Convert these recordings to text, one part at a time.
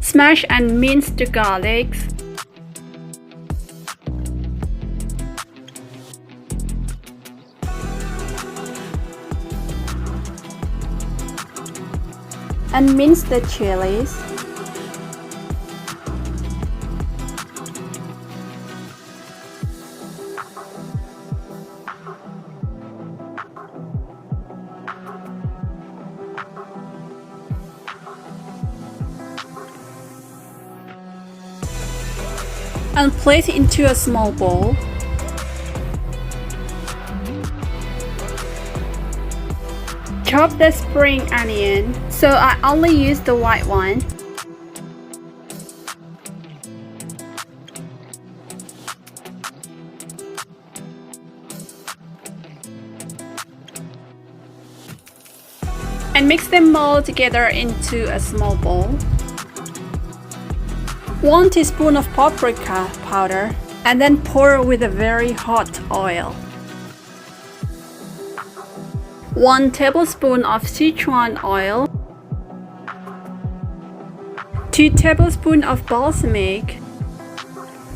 Smash and mince the garlic. And mince the chilies. And place it into a small bowl. Chop the spring onion, so I only use the white one. And mix them all together into a small bowl. 1 teaspoon of paprika powder, and then pour with a very hot oil. 1 tablespoon of Sichuan oil, 2 tablespoons of balsamic,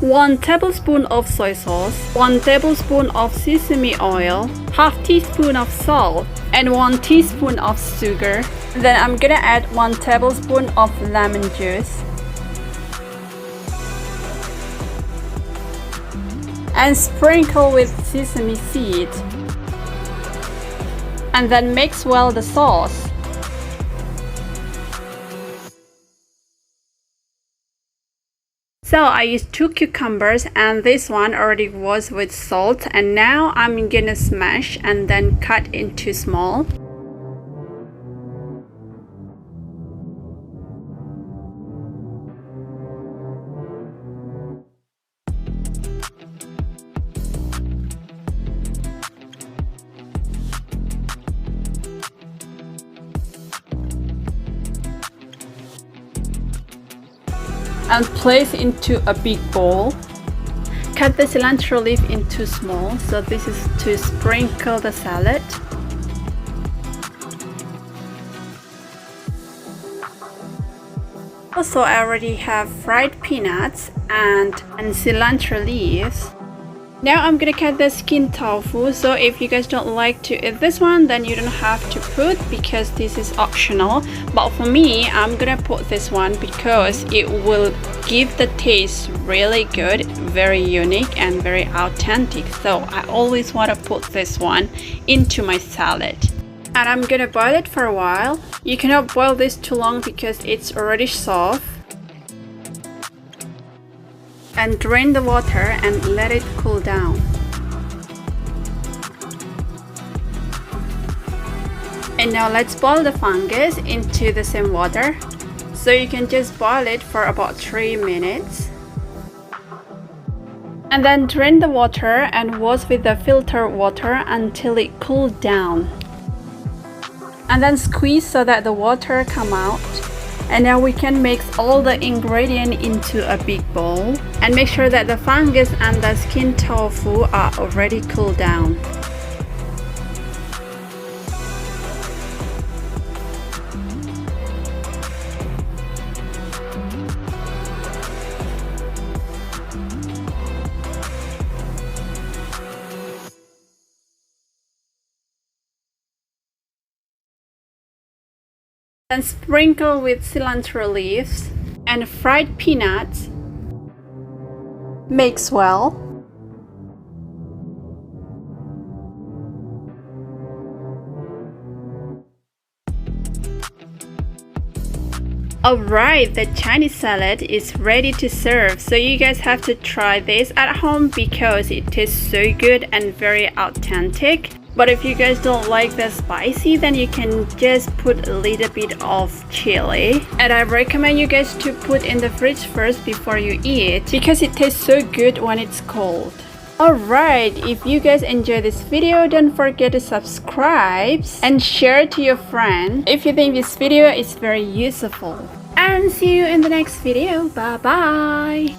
1 tablespoon of soy sauce, 1 tablespoon of sesame oil, half teaspoon of salt, and 1 teaspoon of sugar. Then I'm gonna add 1 tablespoon of lemon juice. And sprinkle with sesame seeds. And then mix well the sauce. So I used 2 cucumbers, and this one already was with salt, and now I'm gonna smash and then cut into small. And place into a big bowl. Cut the cilantro leaf into small, so this is to sprinkle the salad. Also, I already have fried peanuts and cilantro leaves. Now I'm gonna cut the skin tofu, so if you guys don't like to eat this one, then you don't have to put, because this is optional. But for me, I'm gonna put this one because it will give the taste really good, very unique and very authentic. So I always want to put this one into my salad. And I'm gonna boil it for a while. You cannot boil this too long because it's already soft. And drain the water and let it cool down. And now let's boil the fungus into the same water. So you can just boil it for about 3 minutes. And then drain the water and wash with the filtered water until it cooled down. And then squeeze so that the water come out. And now we can mix all the ingredients into a big bowl and make sure that the fungus and the skin tofu are already cooled down. Then sprinkle with cilantro leaves and fried peanuts. Mix well. Alright, the Chinese salad is ready to serve, so you guys have to try this at home because it tastes so good and very authentic. But if you guys don't like the spicy, then you can just put a little bit of chili. And I recommend you guys to put in the fridge first before you eat because it tastes so good when it's cold. Alright, if you guys enjoy this video, don't forget to subscribe and share to your friend if you think this video is very useful. And see you in the next video. Bye bye!